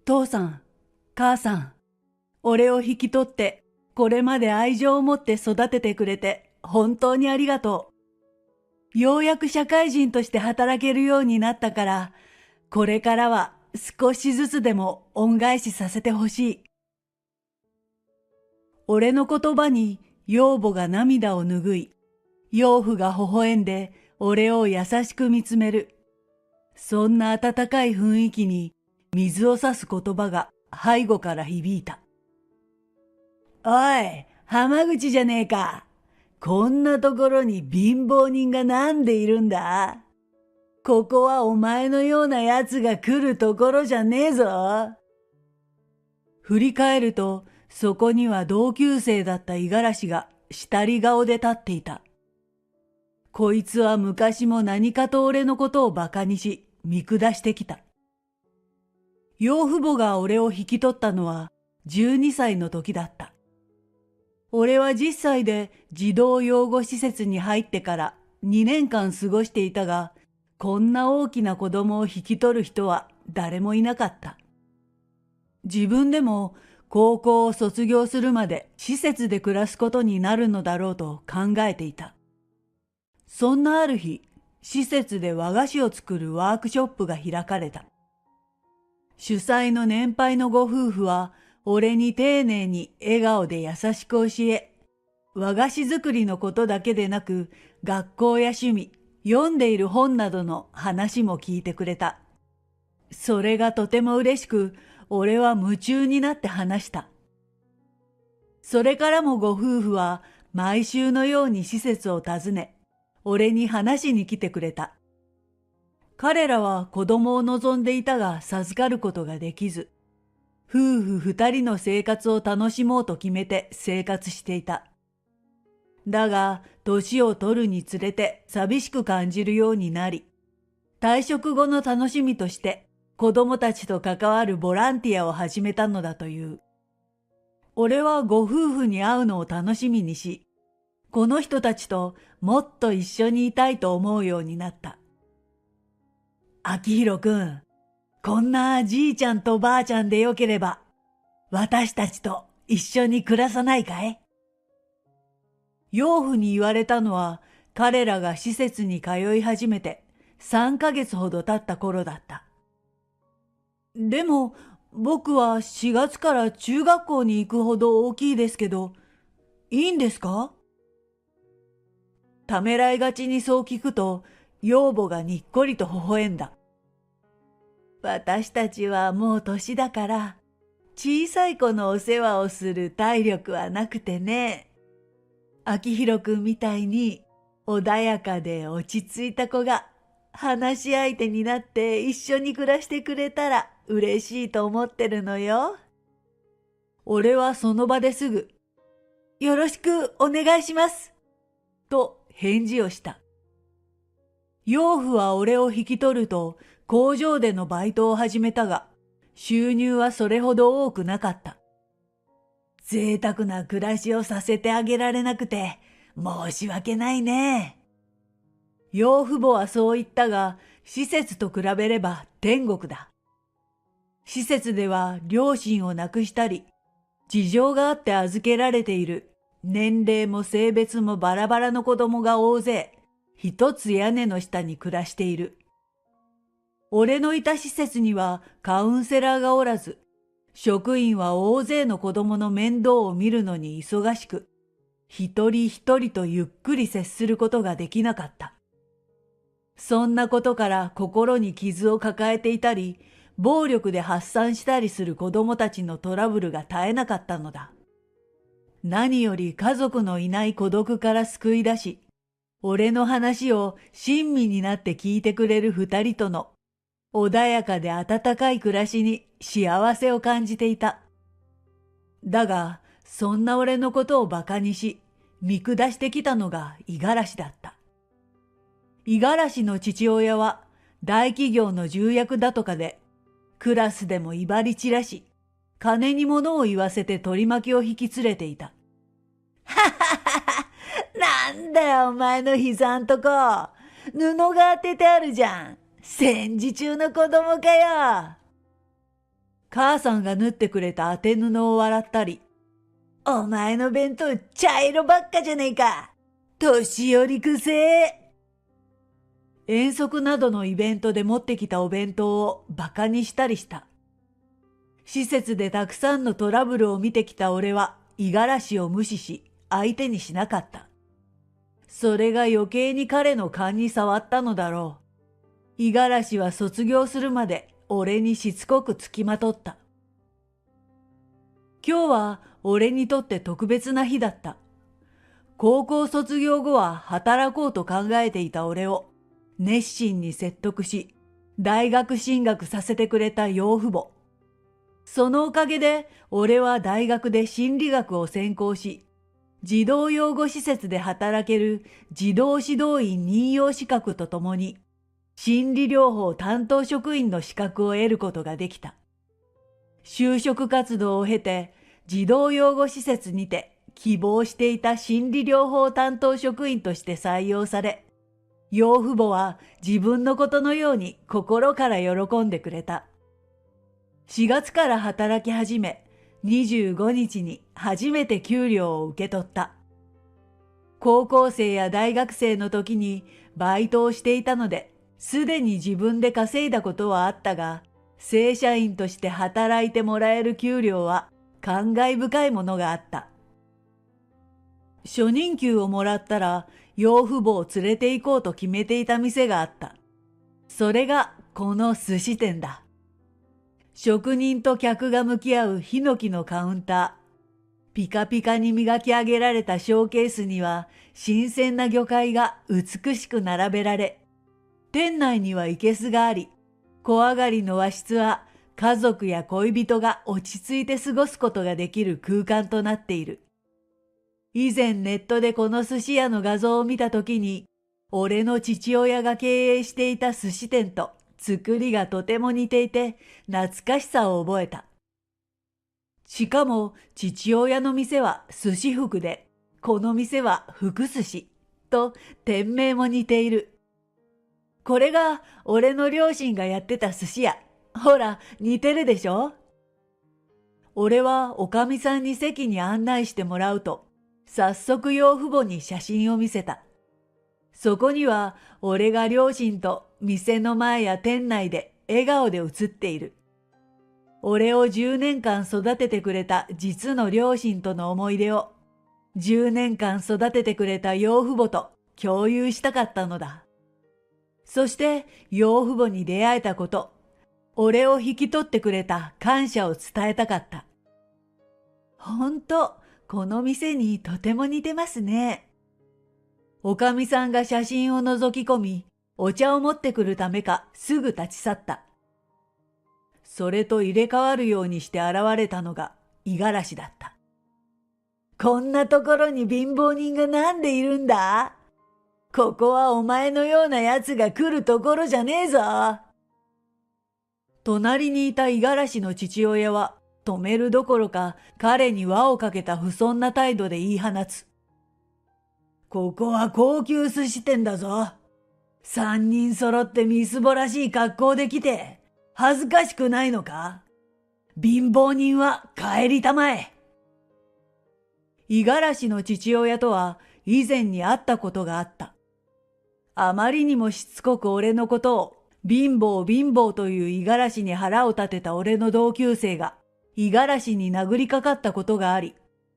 父さん、母さん、俺を引き取って、これまで愛情を持って育ててくれて、本当にありがとう。ようやく社会人として働けるようになったから、これからは少しずつでも恩返しさせてほしい。俺の言葉に養母が涙を拭い、養父が微笑んで俺を優しく見つめる。そんな温かい雰囲気に水を差す言葉が背後から響いた。おい、浜口じゃねえか。こんなところに貧乏人がなんでいるんだ？ここはお前のような奴が来るところじゃねえぞ。振り返ると、そこには同級生だった五十嵐が下り顔で立っていた。こいつは昔も何かと俺のことを馬鹿にし、見下してきた。養父母が俺を引き取ったのは12歳の時だった。俺は10歳で児童養護施設に入ってから2年間過ごしていたが、こんな大きな子供を引き取る人は誰もいなかった。自分でも高校を卒業するまで施設で暮らすことになるのだろうと考えていた。そんなある日、施設で和菓子を作るワークショップが開かれた。主催の年配のご夫婦は、俺に丁寧に笑顔で優しく教え、和菓子作りのことだけでなく、学校や趣味、読んでいる本などの話も聞いてくれた。それがとても嬉しく、俺は夢中になって話した。それからもご夫婦は毎週のように施設を訪ね、俺に話しに来てくれた。彼らは子供を望んでいたが授かることができず、夫婦二人の生活を楽しもうと決めて生活していた。だが、年を取るにつれて寂しく感じるようになり、退職後の楽しみとして子供たちと関わるボランティアを始めたのだという。俺はご夫婦に会うのを楽しみにし、この人たちともっと一緒にいたいと思うようになった。秋広くん、こんなじいちゃんとばあちゃんでよければ、私たちと一緒に暮らさないかい？養父に言われたのは、彼らが施設に通い始めて3ヶ月ほど経った頃だった。でも、僕は4月から中学校に行くほど大きいですけど、いいんですか？ためらいがちにそう聞くと、養母がにっこりと微笑んだ。私たちはもう年だから、小さい子のお世話をする体力はなくてね。秋広くんみたいに穏やかで落ち着いた子が話し相手になって一緒に暮らしてくれたら嬉しいと思ってるのよ。俺はその場ですぐ、よろしくお願いします。と返事をした。養父は俺を引き取ると工場でのバイトを始めたが、収入はそれほど多くなかった。贅沢な暮らしをさせてあげられなくて申し訳ないね。養父母はそう言ったが、施設と比べれば天国だ。施設では両親を亡くしたり、事情があって預けられている年齢も性別もバラバラの子供が大勢、一つ屋根の下に暮らしている。俺のいた施設にはカウンセラーがおらず、職員は大勢の子供の面倒を見るのに忙しく、一人一人とゆっくり接することができなかった。そんなことから心に傷を抱えていたり、暴力で発散したりする子供たちのトラブルが絶えなかったのだ。何より家族のいない孤独から救い出し、俺の話を親身になって聞いてくれる二人との穏やかで温かい暮らしに幸せを感じていた。だが、そんな俺のことを馬鹿にし、見下してきたのが五十嵐だった。五十嵐の父親は大企業の重役だとかで、クラスでも威張り散らし、金に物を言わせて取り巻きを引き連れていた。はははは、なんだよお前の膝んとこ。布が当ててあるじゃん。戦時中の子供かよ。母さんが縫ってくれた当て布を笑ったり、お前の弁当茶色ばっかじゃねえか。年寄りくせえ。遠足などのイベントで持ってきたお弁当をバカにしたりした。施設でたくさんのトラブルを見てきた俺は五十嵐を無視し相手にしなかった。それが余計に彼の勘に触ったのだろう。五十嵐は卒業するまで俺にしつこくつきまとった。今日は俺にとって特別な日だった。高校卒業後は働こうと考えていた俺を熱心に説得し、大学進学させてくれた養父母。そのおかげで俺は大学で心理学を専攻し、児童養護施設で働ける児童指導員任用資格とともに、心理療法担当職員の資格を得ることができた。就職活動を経て、児童養護施設にて希望していた心理療法担当職員として採用され、養父母は自分のことのように心から喜んでくれた。4月から働き始め、25日に初めて給料を受け取った。高校生や大学生の時にバイトをしていたので、すでに自分で稼いだことはあったが、正社員として働いてもらえる給料は感慨深いものがあった。初任給をもらったら養父母を連れて行こうと決めていた店があった。それがこの寿司店だ。職人と客が向き合うヒノキのカウンター。ピカピカに磨き上げられたショーケースには新鮮な魚介が美しく並べられ、店内には生けすがあり、小上がりの和室は家族や恋人が落ち着いて過ごすことができる空間となっている。以前ネットでこの寿司屋の画像を見たときに、俺の父親が経営していた寿司店と作りがとても似ていて懐かしさを覚えた。しかも父親の店は寿司福で、この店は福寿司と店名も似ている。これが俺の両親がやってた寿司屋。ほら、似てるでしょ？俺はおかみさんに席に案内してもらうと、早速養父母に写真を見せた。そこには俺が両親と店の前や店内で笑顔で写っている。俺を10年間育ててくれた実の両親との思い出を、10年間育ててくれた養父母と共有したかったのだ。そして養父母に出会えたこと、俺を引き取ってくれた感謝を伝えたかった。ほんと、この店にとても似てますね。おかみさんが写真を覗き込み、お茶を持ってくるためかすぐ立ち去った。それと入れ替わるようにして現れたのが五十嵐だった。こんなところに貧乏人がなんでいるんだ？ここはお前のような奴が来るところじゃねえぞ。隣にいた五十嵐の父親は止めるどころか彼に輪をかけた不遜な態度で言い放つ。ここは高級寿司店だぞ。3人揃ってみすぼらしい格好で来て恥ずかしくないのか？貧乏人は帰りたまえ。五十嵐の父親とは以前に会ったことがあった。あまりにもしつこく俺のことを貧乏貧乏という五十嵐に腹を立てた俺の同級生が五十嵐に殴りかかったことがあり、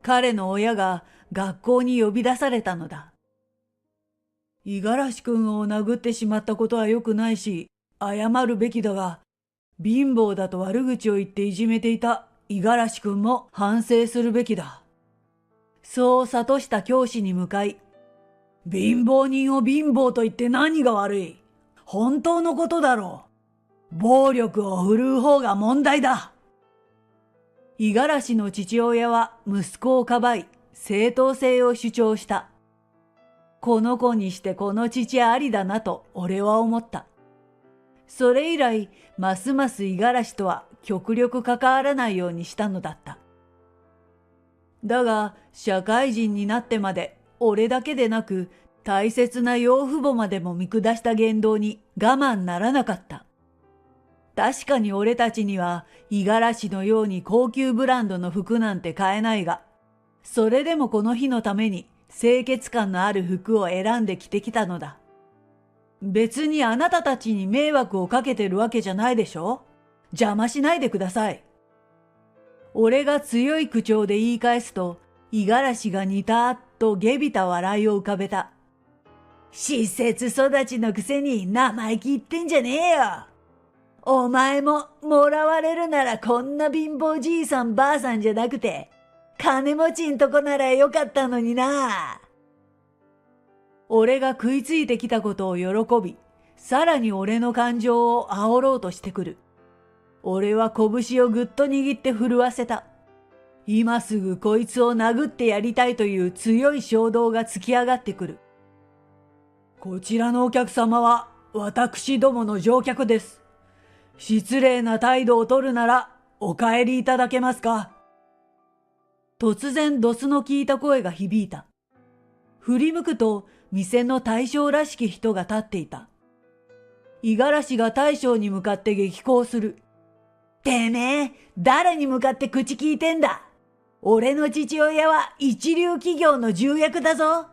彼の親が学校に呼び出されたのだ。五十嵐くんを殴ってしまったことは良くないし、謝るべきだが、貧乏だと悪口を言っていじめていた五十嵐くんも反省するべきだ。そう諭した教師に向かい、貧乏人を貧乏と言って何が悪い？本当のことだろう。暴力を振るう方が問題だ。五十嵐の父親は息子をかばい、正当性を主張した。この子にしてこの父ありだなと俺は思った。それ以来、ますます五十嵐とは極力関わらないようにしたのだった。だが、社会人になってまで、俺だけでなく、大切な養父母までも見下した言動に我慢ならなかった。確かに俺たちには五十嵐のように高級ブランドの服なんて買えないが、それでもこの日のために清潔感のある服を選んで着てきたのだ。別にあなたたちに迷惑をかけてるわけじゃないでしょ？邪魔しないでください。俺が強い口調で言い返すと、五十嵐がにたーっとげびた笑いを浮かべた。施設育ちのくせに生意気言ってんじゃねえよ。お前ももらわれるならこんな貧乏じいさんばあさんじゃなくて、金持ちんとこならよかったのにな。俺が食いついてきたことを喜び、さらに俺の感情を煽ろうとしてくる。俺は拳をぐっと握って震わせた。今すぐこいつを殴ってやりたいという強い衝動が突き上がってくる。こちらのお客様は私どもの乗客です。失礼な態度を取るならお帰りいただけますか。突然ドスの効いた声が響いた。振り向くと店の大将らしき人が立っていた。五十嵐が大将に向かって激高する。てめえ、誰に向かって口聞いてんだ。俺の父親は一流企業の重役だぞ。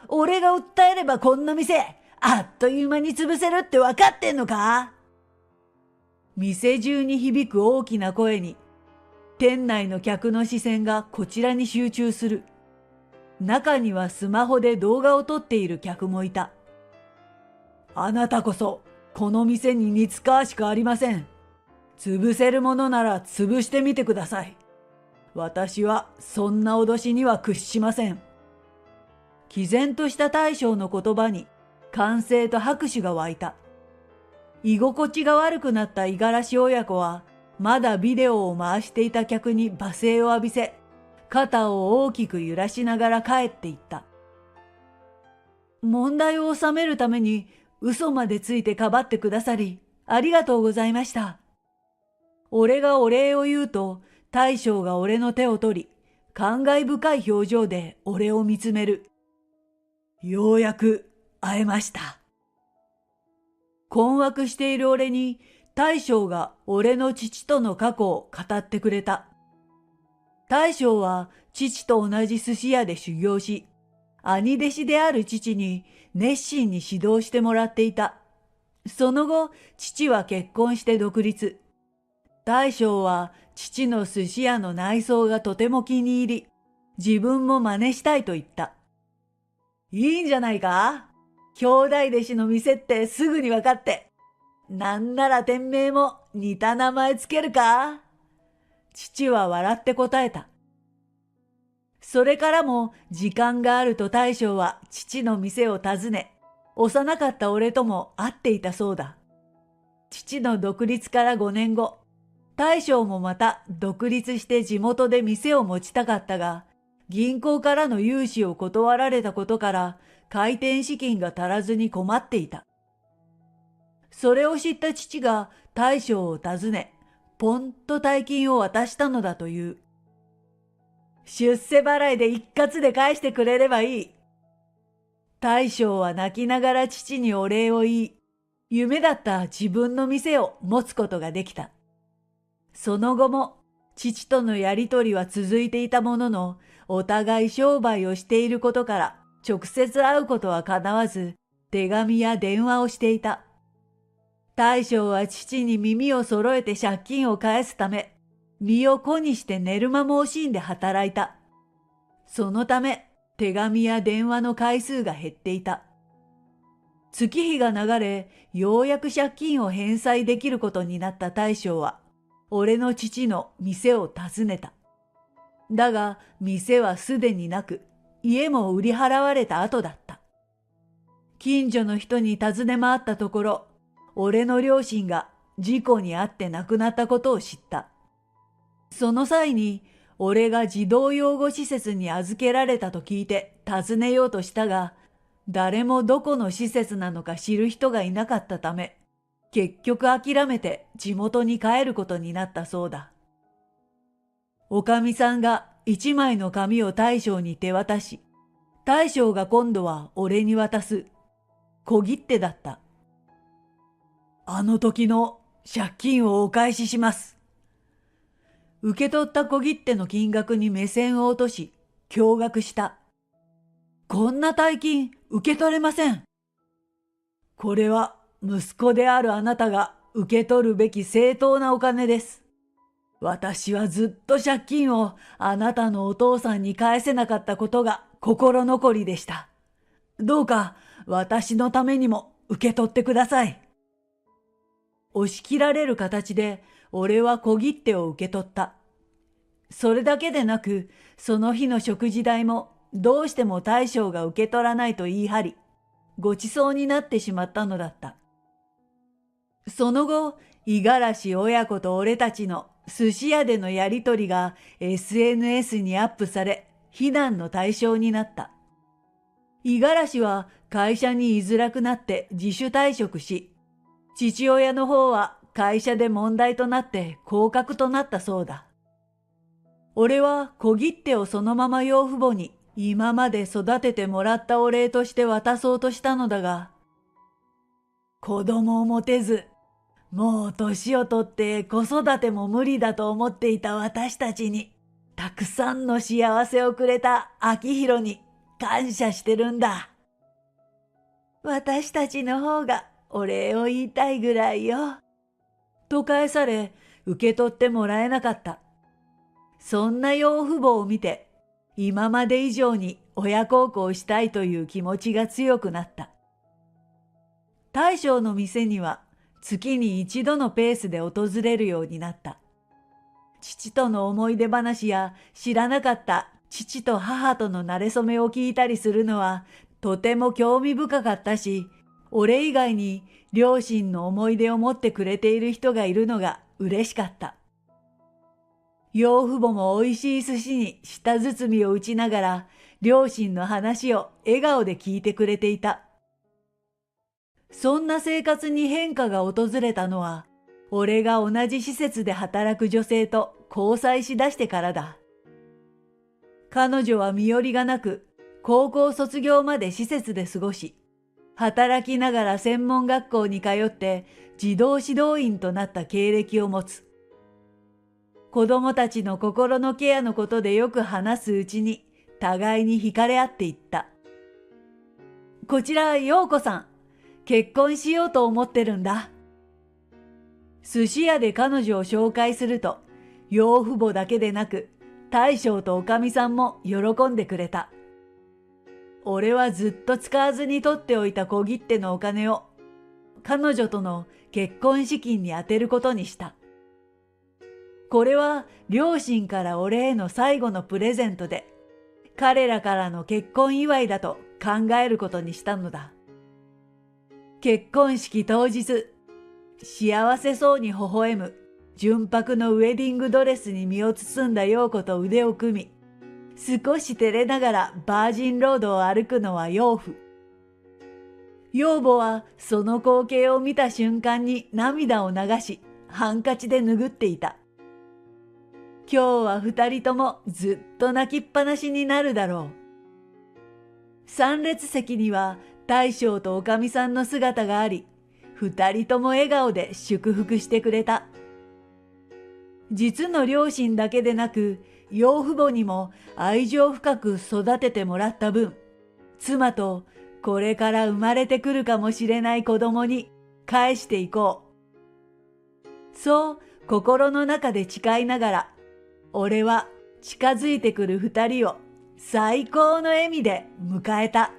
俺が訴えればこんな店、あっという間に潰せるって分かってんのか？店中に響く大きな声に、店内の客の視線がこちらに集中する。中にはスマホで動画を撮っている客もいた。あなたこそ、この店に似つかわしくありません。潰せるものなら潰してみてください。私はそんな脅しには屈しません。毅然とした大将の言葉に歓声と拍手が湧いた。居心地が悪くなった五十嵐親子はまだビデオを回していた客に罵声を浴びせ、肩を大きく揺らしながら帰っていった。問題を収めるために嘘までついてかばってくださりありがとうございました。俺がお礼を言うと大将が俺の手を取り、感慨深い表情で俺を見つめる。ようやく会えました。困惑している俺に大将が俺の父との過去を語ってくれた。大将は父と同じ寿司屋で修行し、兄弟子である父に熱心に指導してもらっていた。その後、父は結婚して独立。大将は父の寿司屋の内装がとても気に入り、自分も真似したいと言った。いいんじゃないか？兄弟弟子の店ってすぐに分かって。なんなら店名も似た名前つけるか？父は笑って答えた。それからも時間があると大将は父の店を訪ね、幼かった俺とも会っていたそうだ。父の独立から5年後、大将もまた独立して地元で店を持ちたかったが、銀行からの融資を断られたことから開店資金が足らずに困っていた。それを知った父が大将を訪ね、ポンと大金を渡したのだという。出世払いで一括で返してくれればいい。大将は泣きながら父にお礼を言い、夢だった自分の店を持つことができた。その後も父とのやりとりは続いていたものの、お互い商売をしていることから直接会うことは叶わず、手紙や電話をしていた。大将は父に耳を揃えて借金を返すため、身を粉にして寝る間も惜しんで働いた。そのため、手紙や電話の回数が減っていた。月日が流れ、ようやく借金を返済できることになった大将は、俺の父の店を訪ねた。だが、店はすでになく、家も売り払われた後だった。近所の人に尋ね回ったところ、俺の両親が事故に遭って亡くなったことを知った。その際に、俺が児童養護施設に預けられたと聞いて尋ねようとしたが、誰もどこの施設なのか知る人がいなかったため、結局諦めて地元に帰ることになったそうだ。おかみさんが一枚の紙を大将に手渡し、大将が今度は俺に渡す。小切手だった。あの時の借金をお返しします。受け取った小切手の金額に目線を落とし、驚愕した。こんな大金受け取れません。これは息子であるあなたが受け取るべき正当なお金です。私はずっと借金をあなたのお父さんに返せなかったことが心残りでした。どうか私のためにも受け取ってください。押し切られる形で俺は小切手を受け取った。それだけでなく、その日の食事代もどうしても大将が受け取らないと言い張り、ごちそうになってしまったのだった。その後、五十嵐親子と俺たちの寿司屋でのやりとりが SNS にアップされ、非難の対象になった。五十嵐は会社に居づらくなって自主退職し、父親の方は会社で問題となって降格となったそうだ。俺は小切手をそのまま養父母に今まで育ててもらったお礼として渡そうとしたのだが、子供を持てず、もう年を取って子育ても無理だと思っていた私たちに、たくさんの幸せをくれた秋広に感謝してるんだ。私たちの方がお礼を言いたいぐらいよ。と返され、受け取ってもらえなかった。そんな養父母を見て、今まで以上に親孝行したいという気持ちが強くなった。大将の店には月に一度のペースで訪れるようになった。父との思い出話や知らなかった父と母との馴れ初めを聞いたりするのはとても興味深かったし、俺以外に両親の思い出を持ってくれている人がいるのが嬉しかった。養父母も美味しい寿司に舌包みを打ちながら両親の話を笑顔で聞いてくれていた。そんな生活に変化が訪れたのは、俺が同じ施設で働く女性と交際しだしてからだ。彼女は身寄りがなく、高校卒業まで施設で過ごし、働きながら専門学校に通って児童指導員となった経歴を持つ。子供たちの心のケアのことでよく話すうちに、互いに惹かれ合っていった。こちら、陽子さん。結婚しようと思ってるんだ。寿司屋で彼女を紹介すると、養父母だけでなく、大将とおかみさんも喜んでくれた。俺はずっと使わずに取っておいた小切手のお金を、彼女との結婚資金に充てることにした。これは両親から俺への最後のプレゼントで、彼らからの結婚祝いだと考えることにしたのだ。結婚式当日、幸せそうに微笑む純白のウェディングドレスに身を包んだ陽子と腕を組み、少し照れながらバージンロードを歩くのは養父。養母はその光景を見た瞬間に涙を流し、ハンカチで拭っていた。今日は二人ともずっと泣きっぱなしになるだろう。参列席には大将とおかみさんの姿があり、二人とも笑顔で祝福してくれた。実の両親だけでなく、養父母にも愛情深く育ててもらった分、妻とこれから生まれてくるかもしれない子供に返していこう。そう心の中で誓いながら、俺は近づいてくる二人を最高の笑みで迎えた。